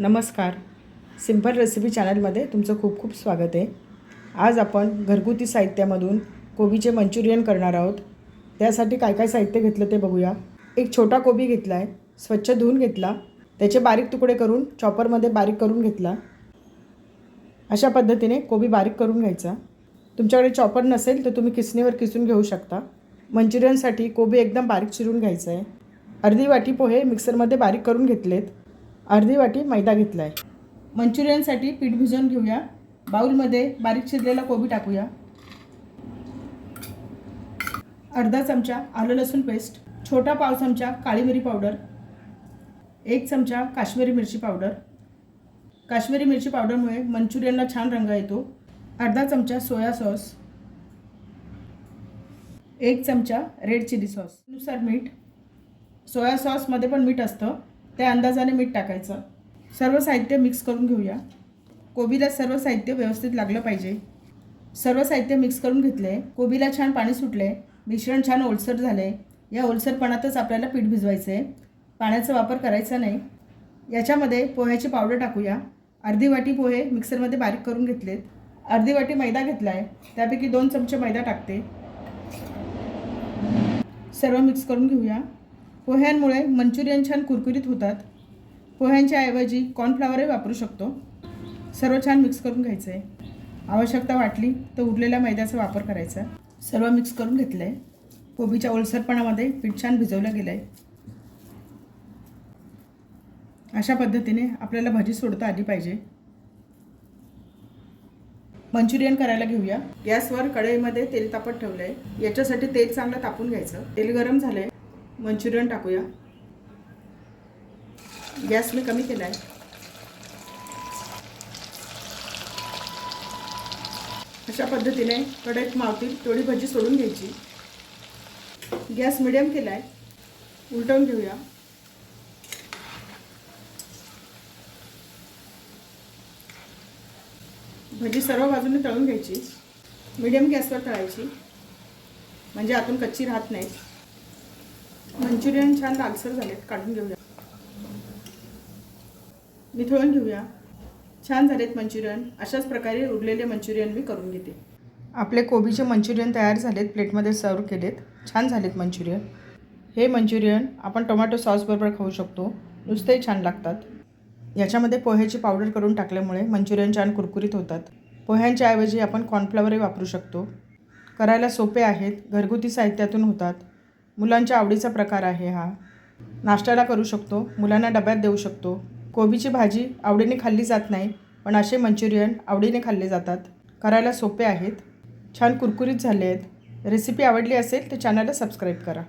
नमस्कार. Simple recipe चॅनलमध्ये तुमचं खूप खूप स्वागत आहे. आज आपण घरगुती साहित्यामधून कोबीचे मंचुरियन करणार आहोत. त्यासाठी काय काय साहित्य घेतलं ते बघूया. एक छोटा कोबी घेतला आहे, स्वच्छ धुवून घेतला, त्याचे बारीक तुकडे करून चॉपरमध्ये बारीक करून घेतला. अशा पद्धतीने कोबी बारीक करून घ्यायचा. तुमच्याकडे चॉपर नसेल तर तुम्ही किसणीवर किसून घेऊ शकता. मंचुरियनसाठी कोबी एकदम बारीक चिरून घ्यायचं आहे. अर्धी वाटी पोहे मिक्सरमध्ये बारीक करून घेतलेत. अर्धी वाटी मैदा घेतला आहे. मंचुरियनसाठी पीठ भिजवून घेऊया. बाउलमध्ये बारीक चिरलेला कोबी टाकूया. अर्धा चमचा आलं लसूण पेस्ट, छोटा पाव चमचा काळी मिरी पावडर, 1 चमचा काश्मीरी मिरची पावडर. काश्मीरी मिरची पावडरमुळे मंचुरियनला छान रंग येतो. अर्धा चमचा सोया सॉस, 1 चमचा रेड चिली सॉस, नुसार मीठ. सोया सॉसमध्ये पण मीठ असतं, त्या अंदाजाने मीठ टाकायचं. सर्व साहित्य मिक्स करून घेऊया. कोबीला सर्व साहित्य व्यवस्थित लागलं पाहिजे. सर्व साहित्य मिक्स करून घेतले. कोबीला छान पाणी सुटले, मिश्रण छान ओलसर झाले. या ओलसरपणातच आपल्याला पीठ भिजवायचं आहे, पाण्याचा वापर करायचा नाही. याच्यामध्ये पोह्याची पावडर टाकूया. अर्धी वाटी पोहे मिक्सरमध्ये बारीक करून घेतलेत. अर्धी वाटी मैदा घेतला आहे, त्यापैकी 2 चमचे मैदा टाकते. सर्व मिक्स करून घेऊया. पोह्यांमुळे मंचुरियन छान कुरकुरीत होतात. पोह्यांच्या ऐवजी कॉर्नफ्लॉवरही वापरू शकतो. सर्व छान मिक्स करून घ्यायचं आहे. आवश्यकता वाटली तर उरलेल्या मैद्याचा वापर करायचा. सर्व मिक्स करून घेतलं आहे. कोबीच्या ओलसरपणामध्ये पीठ छान भिजवलं गेलं आहे. अशा पद्धतीने आपल्याला भाजी सोडता आली पाहिजे. मंचुरियन करायला घेऊया. गॅसवर कढईमध्ये तेल तापत ठेवलं आहे. याच्यासाठी तेल चांगलं तापून घ्यायचं. तेल गरम झालं आहे. मंचुरियन टाकूया. गॅस मी कमी केला आहे. अशा पद्धतीने कढईत मावतील तेवढी भजी सोडून घ्यायची. गॅस मिडियम केला आहे. उलटवून घेऊया. भजी सर्व बाजूने तळून घ्यायची. मिडियम गॅसवर तळायची, म्हणजे आतून कच्ची राहत नाही. मंचुरियन छान लालसर झालेत, काढून घेऊया. निथळून घेऊया. छान झालेत मंचुरियन. अशाच प्रकारे उरलेले मंचुरियन मी करून घेते. आपले कोबीचे मंचुरियन तयार झालेत. प्लेटमध्ये सर्व केलेत. छान झालेत मंचुरियन. हे मंचुरियन आपण टोमॅटो सॉसबरोबर खाऊ शकतो. नुसतेही छान लागतात. याच्यामध्ये पोह्याची पावडर करून टाकल्यामुळे मंचुरियन छान कुरकुरीत होतात. पोह्यांच्या ऐवजी आपण कॉर्नफ्लॉवरही वापरू शकतो. करायला सोपे आहेत. घरगुती साहित्यातून होतात. मुलांच्या आवडीचा प्रकार आहे हा. नाश्त्याला करू शकतो. मुलांना डब्यात देऊ शकतो. कोबीची भाजी आवडीने खाल्ली जात नाही, पण असे मंचुरियन आवडीने खाल्ले जातात. करायला सोपे आहेत. छान कुरकुरीत झाले आहेत. रेसिपी आवडली असेल तर चॅनलला सबस्क्राईब करा.